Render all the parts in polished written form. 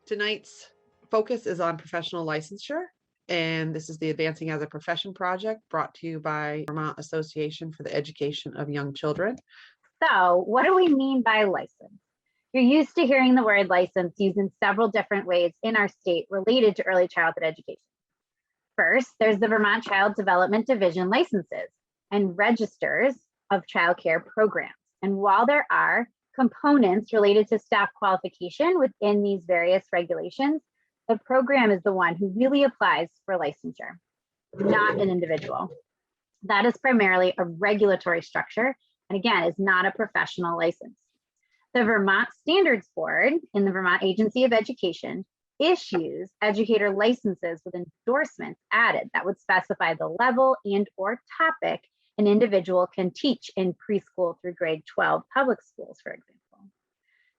Tonight's focus is on professional licensure, and this is the Advancing as a Profession project brought to you by Vermont Association for the Education of Young Children. So, what do we mean by license? You're used to hearing the word license used in several different ways in our state related to early childhood education. First, there's the Vermont Child Development Division licenses and registers of child care programs. And while there are components related to staff qualification within these various regulations, the program is the one who really applies for licensure, not an individual. That is primarily a regulatory structure, and again, is not a professional license. The Vermont Standards Board in the Vermont Agency of Education issues educator licenses with endorsements added that would specify the level and or topic an individual can teach in preschool through grade 12 public schools, for example.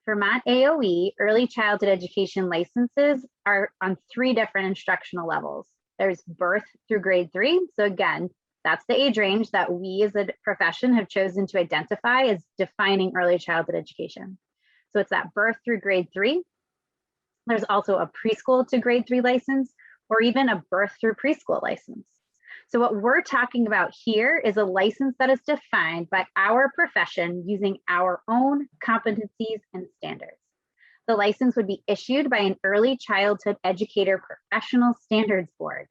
Vermont AOE early childhood education licenses are on 3 different instructional levels. There's birth through grade 3. So again, that's the age range that we as a profession have chosen to identify as defining early childhood education. So it's that birth through grade 3. There's also a preschool to grade 3 license, or even a birth through preschool license. So what we're talking about here is a license that is defined by our profession using our own competencies and standards. The license would be issued by an early childhood educator professional standards board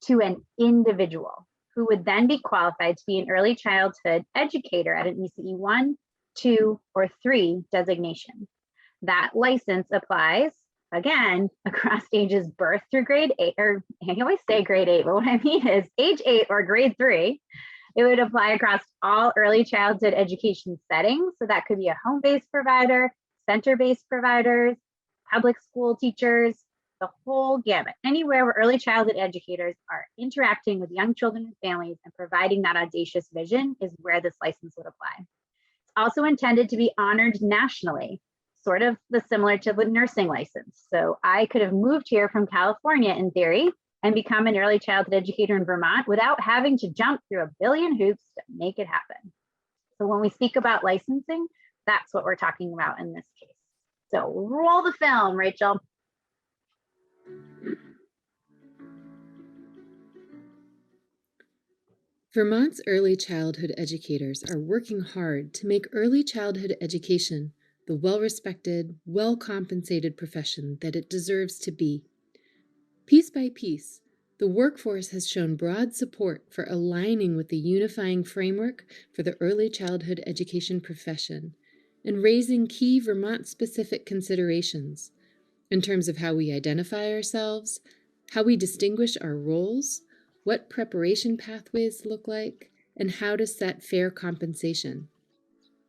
to an individual who would then be qualified to be an early childhood educator at an ECE 1, 2, or 3 designation. That license applies, again, across ages birth through grade 8, or I always say grade 8, but what I mean is age 8 or grade 3. It would apply across all early childhood education settings. So that could be a home-based provider, center-based providers, public school teachers, the whole gamut. Anywhere where early childhood educators are interacting with young children and families and providing that audacious vision is where this license would apply. It's also intended to be honored nationally, sort of similar to the nursing license. So I could have moved here from California in theory and become an early childhood educator in Vermont without having to jump through a billion hoops to make it happen. So when we speak about licensing, that's what we're talking about in this case. So roll the film, Rachel. Vermont's early childhood educators are working hard to make early childhood education the well-respected, well-compensated profession that it deserves to be. Piece by piece, the workforce has shown broad support for aligning with the unifying framework for the early childhood education profession and raising key Vermont-specific considerations in terms of how we identify ourselves, how we distinguish our roles, what preparation pathways look like, and how to set fair compensation.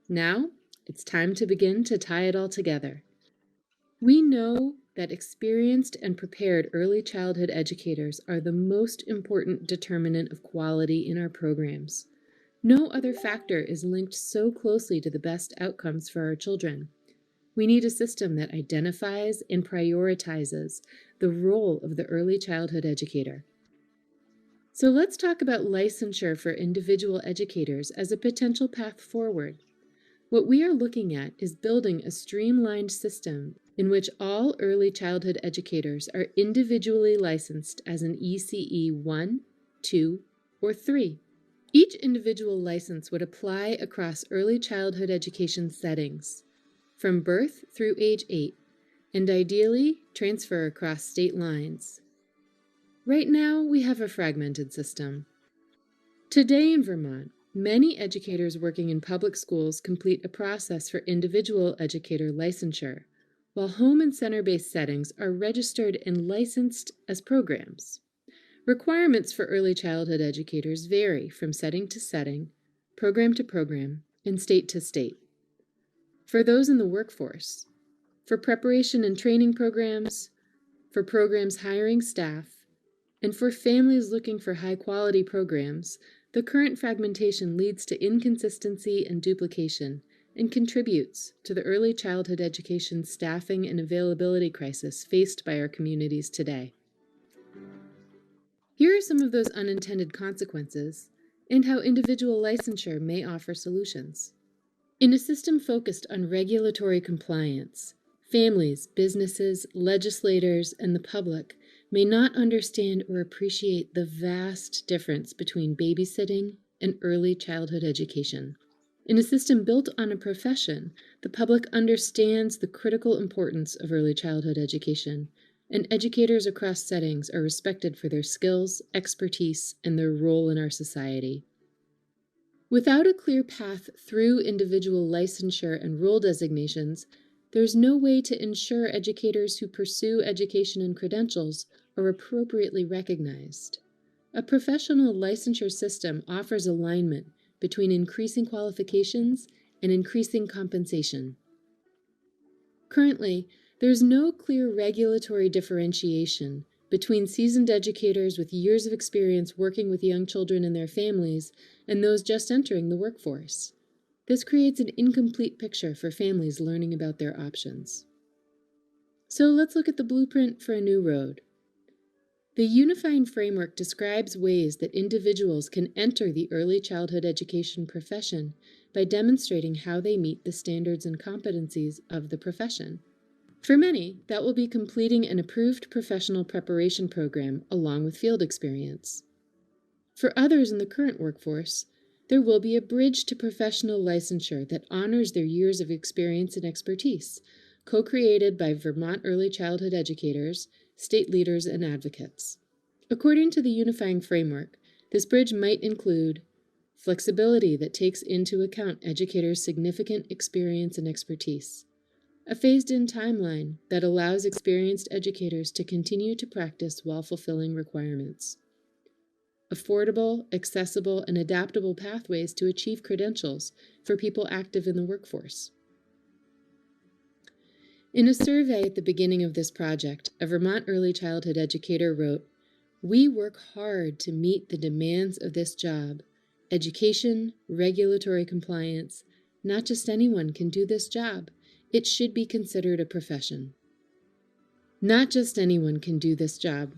Now, it's time to begin to tie it all together. We know that experienced and prepared early childhood educators are the most important determinant of quality in our programs. No other factor is linked so closely to the best outcomes for our children. We need a system that identifies and prioritizes the role of the early childhood educator. So let's talk about licensure for individual educators as a potential path forward. What we are looking at is building a streamlined system in which all early childhood educators are individually licensed as an ECE 1, 2, or 3. Each individual license would apply across early childhood education settings, from birth through age 8, and ideally transfer across state lines. Right now, we have a fragmented system. Today in Vermont, many educators working in public schools complete a process for individual educator licensure, while home and center-based settings are registered and licensed as programs. Requirements for early childhood educators vary from setting to setting, program to program, and state to state. For those in the workforce, for preparation and training programs, for programs hiring staff, and for families looking for high-quality programs, the current fragmentation leads to inconsistency and duplication and contributes to the early childhood education staffing and availability crisis faced by our communities today. Here are some of those unintended consequences and how individual licensure may offer solutions. In a system focused on regulatory compliance, Families, businesses, legislators, and the public may not understand or appreciate the vast difference between babysitting and early childhood education. In a system built on a profession, the public understands the critical importance of early childhood education, and educators across settings are respected for their skills, expertise, and their role in our society. Without a clear path through individual licensure and role designations, there's no way to ensure educators who pursue education and credentials are appropriately recognized. A professional licensure system offers alignment between increasing qualifications and increasing compensation. Currently, there's no clear regulatory differentiation between seasoned educators with years of experience working with young children and their families and those just entering the workforce. This creates an incomplete picture for families learning about their options. So let's look at the blueprint for a new road. The unifying framework describes ways that individuals can enter the early childhood education profession by demonstrating how they meet the standards and competencies of the profession. For many, that will be completing an approved professional preparation program along with field experience. For others in the current workforce, there will be a bridge to professional licensure that honors their years of experience and expertise, co-created by Vermont early childhood educators, state leaders, and advocates. According to the unifying framework, this bridge might include flexibility that takes into account educators' significant experience and expertise, a phased-in timeline that allows experienced educators to continue to practice while fulfilling requirements, affordable, accessible, and adaptable pathways to achieve credentials for people active in the workforce. In a survey at the beginning of this project, a Vermont early childhood educator wrote, "We work hard to meet the demands of this job. Education, regulatory compliance, not just anyone can do this job. It should be considered a profession." Not just anyone can do this job.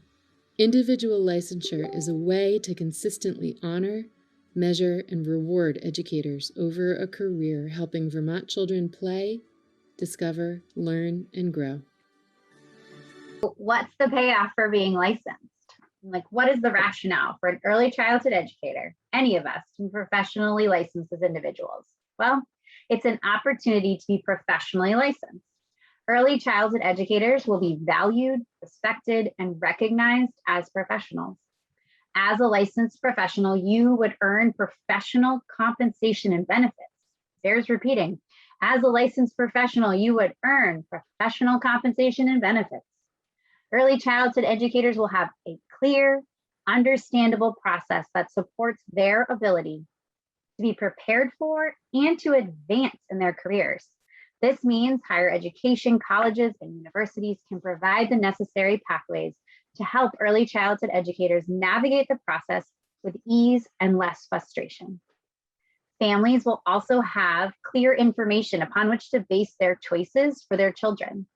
Individual licensure is a way to consistently honor, measure, and reward educators over a career helping Vermont children play, discover, learn, and grow. What's the payoff for being licensed? Like, what is the rationale for an early childhood educator, any of us, to be professionally licensed as individuals? Well, it's an opportunity to be professionally licensed. Early childhood educators will be valued, respected, and recognized as professionals. As a licensed professional, you would earn professional compensation and benefits. There's repeating. As a licensed professional, you would earn professional compensation and benefits. Early childhood educators will have a clear, understandable process that supports their ability to be prepared for and to advance in their careers. This means higher education, colleges, and universities can provide the necessary pathways to help early childhood educators navigate the process with ease and less frustration. Families will also have clear information upon which to base their choices for their children.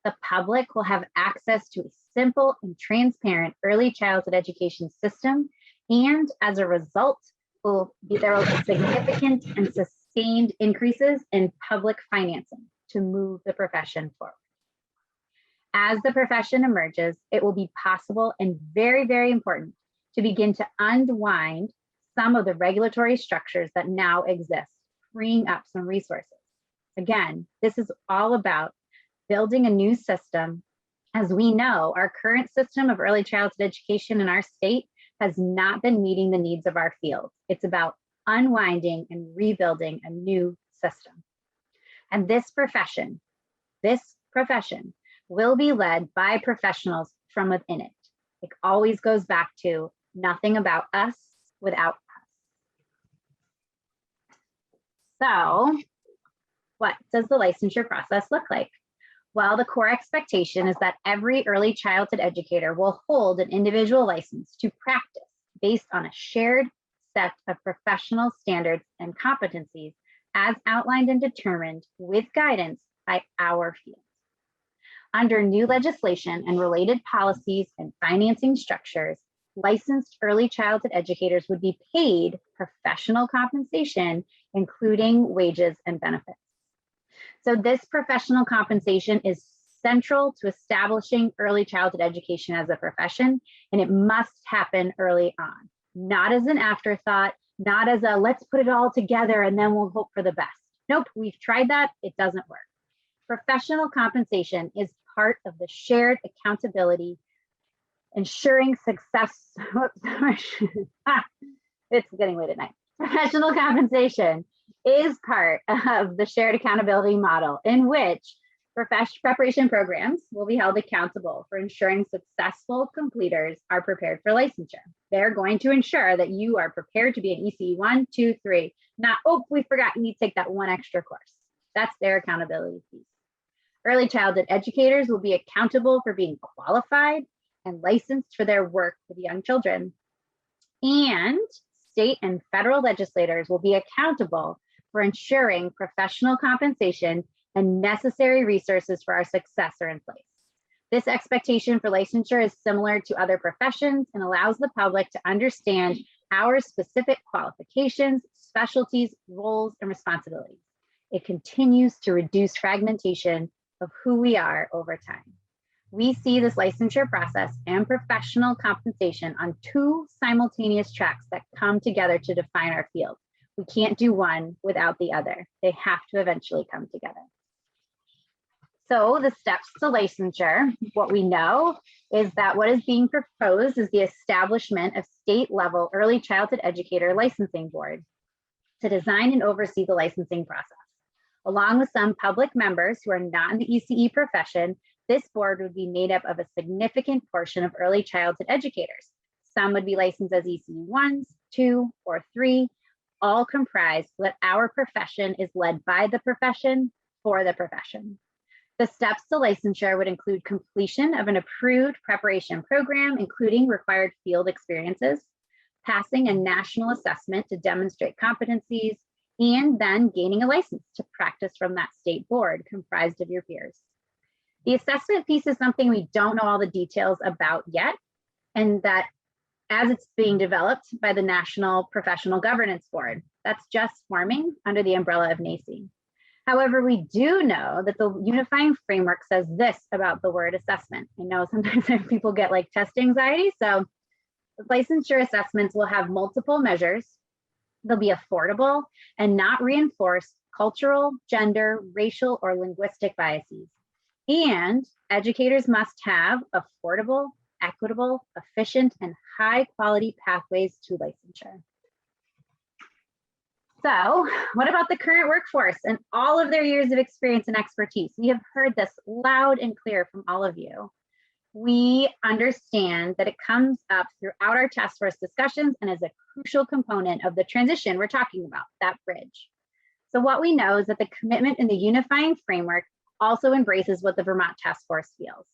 The public will have access to a simple and transparent early childhood education system, and as a result, there will be significant and sustained increases in public financing to move the profession forward. As the profession emerges, it will be possible and very, very important to begin to unwind some of the regulatory structures that now exist, freeing up some resources. Again, this is all about building a new system. As we know, our current system of early childhood education in our state has not been meeting the needs of our field. It's about unwinding and rebuilding a new system. And this profession will be led by professionals from within it. It always goes back to nothing about us without us. So, what does the licensure process look like? Well, the core expectation is that every early childhood educator will hold an individual license to practice based on a shared set of professional standards and competencies as outlined and determined with guidance by our field. Under new legislation and related policies and financing structures, licensed early childhood educators would be paid professional compensation, including wages and benefits. So this professional compensation is central to establishing early childhood education as a profession, and it must happen early on, not as an afterthought, not as a let's put it all together and then we'll hope for the best. Nope, we've tried that, it doesn't work. Professional compensation is part of the shared accountability, ensuring success. It's getting late at night. Professional compensation is part of the shared accountability model in which preparation programs will be held accountable for ensuring successful completers are prepared for licensure. They're going to ensure that you are prepared to be an ECE 1, 2, 3, not, oh, we forgot you need to take that one extra course. That's their accountability piece. Early childhood educators will be accountable for being qualified and licensed for their work with young children. And state and federal legislators will be accountable for ensuring professional compensation and necessary resources for our success are in place. This expectation for licensure is similar to other professions and allows the public to understand our specific qualifications, specialties, roles, and responsibilities. It continues to reduce fragmentation of who we are over time. We see this licensure process and professional compensation on two simultaneous tracks that come together to define our field. We can't do one without the other. They have to eventually come together. So the steps to licensure, what we know is that what is being proposed is the establishment of state-level early childhood educator licensing board to design and oversee the licensing process. Along with some public members who are not in the ECE profession, this board would be made up of a significant portion of early childhood educators. Some would be licensed as ECE 1s, 2, or 3, all comprised so that our profession is led by the profession for the profession. The steps to licensure would include completion of an approved preparation program, including required field experiences, passing a national assessment to demonstrate competencies, and then gaining a license to practice from that state board comprised of your peers. The assessment piece is something we don't know all the details about yet, and that as it's being developed by the National Professional Governance Board, that's just forming under the umbrella of NACE. However, we do know that the unifying framework says this about the word assessment. I know sometimes people get like test anxiety, so licensure assessments will have multiple measures. They'll be affordable and not reinforce cultural, gender, racial, or linguistic biases. And educators must have affordable, equitable, efficient, and high quality pathways to licensure. So what about the current workforce and all of their years of experience and expertise? We have heard this loud and clear from all of you. We understand that it comes up throughout our task force discussions and is a crucial component of the transition we're talking about, that bridge. So what we know is that the commitment in the unifying framework also embraces what the Vermont Task Force feels,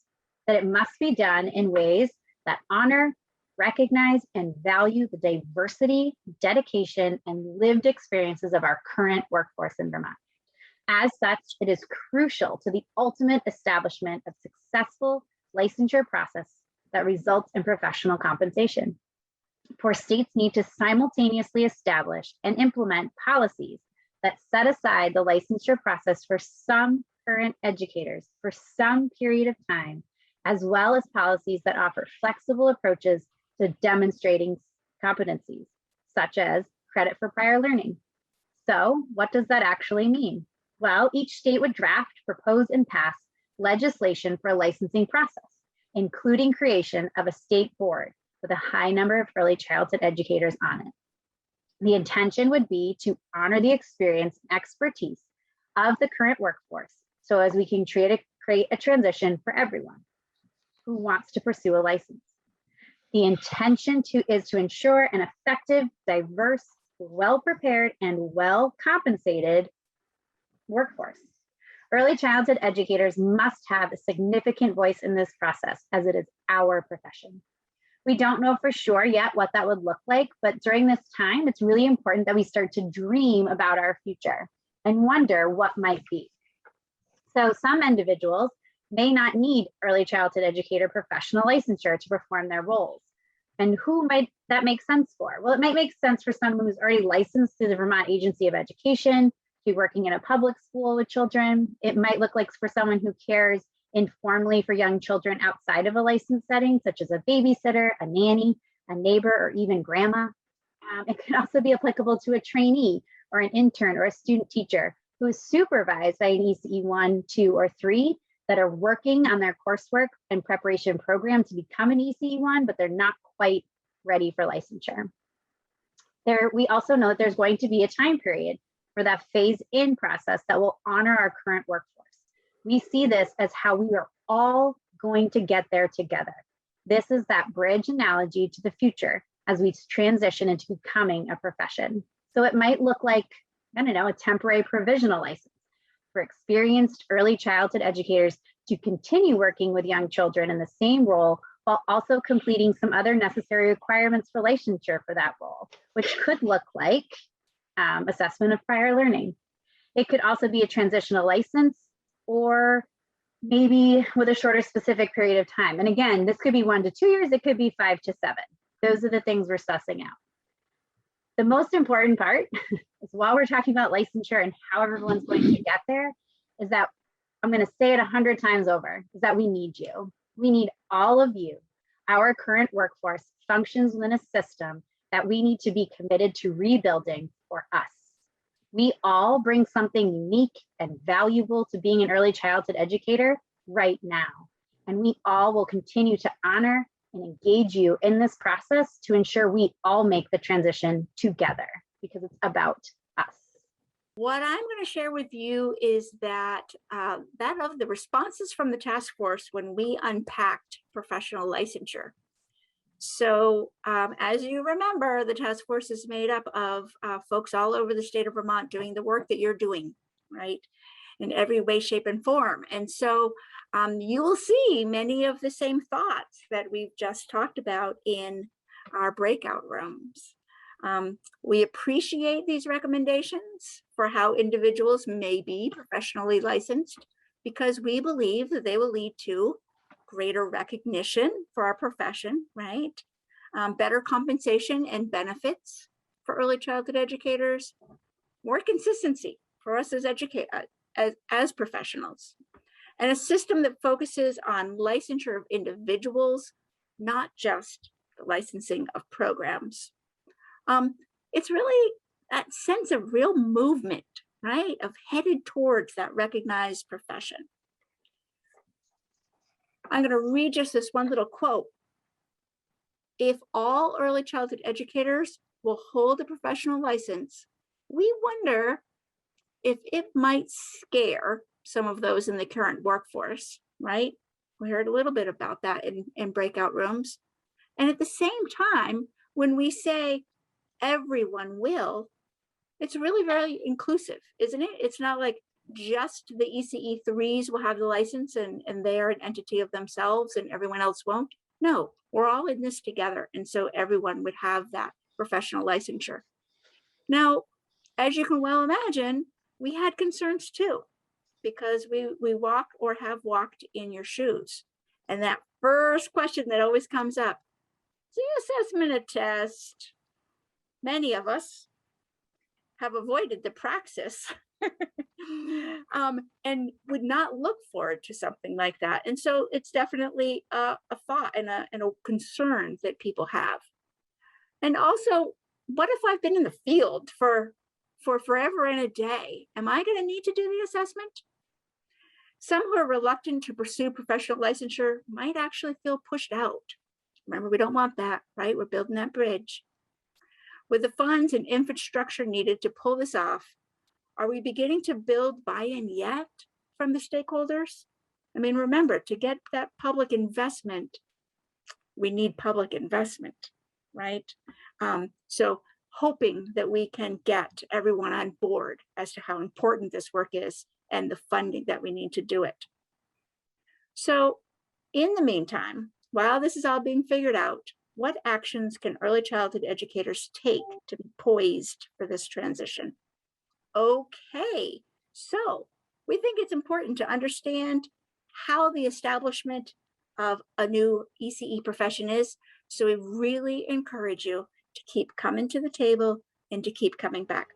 that it must be done in ways that honor, recognize, and value the diversity, dedication, and lived experiences of our current workforce in Vermont. As such, it is crucial to the ultimate establishment of successful licensure process that results in professional compensation. For states need to simultaneously establish and implement policies that set aside the licensure process for some current educators for some period of time, as well as policies that offer flexible approaches to demonstrating competencies, such as credit for prior learning. So what does that actually mean? Well, each state would draft, propose, and pass legislation for a licensing process, including creation of a state board with a high number of early childhood educators on it. The intention would be to honor the experience and expertise of the current workforce so as we can create a transition for everyone who wants to pursue a license. The intention is to ensure an effective, diverse, well-prepared, and well-compensated workforce. Early childhood educators must have a significant voice in this process as it is our profession. We don't know for sure yet what that would look like, but during this time, it's really important that we start to dream about our future and wonder what might be. So some individuals may not need early childhood educator professional licensure to perform their roles. And who might that make sense for? Well, it might make sense for someone who's already licensed through the Vermont Agency of Education be working in a public school with children. It might look like for someone who cares informally for young children outside of a licensed setting, such as a babysitter, a nanny, a neighbor, or even grandma. It can also be applicable to a trainee or an intern or a student teacher who is supervised by an ECE 1, 2, or 3 that are working on their coursework and preparation program to become an ECE 1, but they're not quite ready for licensure. We also know that there's going to be a time period for that phase-in process that will honor our current workforce. We see this as how we are all going to get there together. This is that bridge analogy to the future as we transition into becoming a profession. So it might look like, I don't know, a temporary provisional license for experienced early childhood educators to continue working with young children in the same role while also completing some other necessary requirements for licensure for that role, which could look like assessment of prior learning. It could also be a transitional license, or maybe with a shorter specific period of time. And again, this could be 1 to 2 years, it could be 5 to 7. Those are the things we're sussing out. The most important part is, while we're talking about licensure and how everyone's going to get there, is that, I'm going to say it 100 times over, is that we need you. We need all of you. Our current workforce functions within a system that we need to be committed to rebuilding for us. We all bring something unique and valuable to being an early childhood educator right now. And we all will continue to honor and engage you in this process to ensure we all make the transition together, because it's about us. What I'm going to share with you is that that of the responses from the task force when we unpacked professional licensure. So as you remember, the task force is made up of folks all over the state of Vermont doing the work that you're doing, right? In every way, shape, and form. And so you will see many of the same thoughts that we've just talked about in our breakout rooms. We appreciate these recommendations for how individuals may be professionally licensed, because we believe that they will lead to greater recognition for our profession, right? Better compensation and benefits for early childhood educators, more consistency for us as professionals, and a system that focuses on licensure of individuals, not just the licensing of programs. It's really that sense of real movement, right? Of headed towards that recognized profession. I'm going to read just this one little quote. If all early childhood educators will hold a professional license, we wonder if it might scare some of those in the current workforce, right? We heard a little bit about that in breakout rooms. And at the same time, when we say everyone will, it's really very inclusive, isn't it? It's not like just the ECE 3s will have the license and they are an entity of themselves and everyone else won't. No, we're all in this together. And so everyone would have that professional licensure. Now, as you can well imagine, we had concerns too, because we walk or have walked in your shoes. And that first question that always comes up, is the assessment a test? Many of us have avoided the praxis and would not look forward to something like that. And so it's definitely a thought and a concern that people have. And also, what if I've been in the field for forever and a day? Am I going to need to do the assessment? Some who are reluctant to pursue professional licensure might actually feel pushed out. Remember, we don't want that, right? We're building that bridge. With the funds and infrastructure needed to pull this off, are we beginning to build buy-in yet from the stakeholders? I mean, remember, to get that public investment, we need public investment, right? So hoping that we can get everyone on board as to how important this work is and the funding that we need to do it. So in the meantime, while this is all being figured out, what actions can early childhood educators take to be poised for this transition? Okay, so we think it's important to understand how the establishment of a new ECE profession is. So we really encourage you to keep coming to the table and to keep coming back.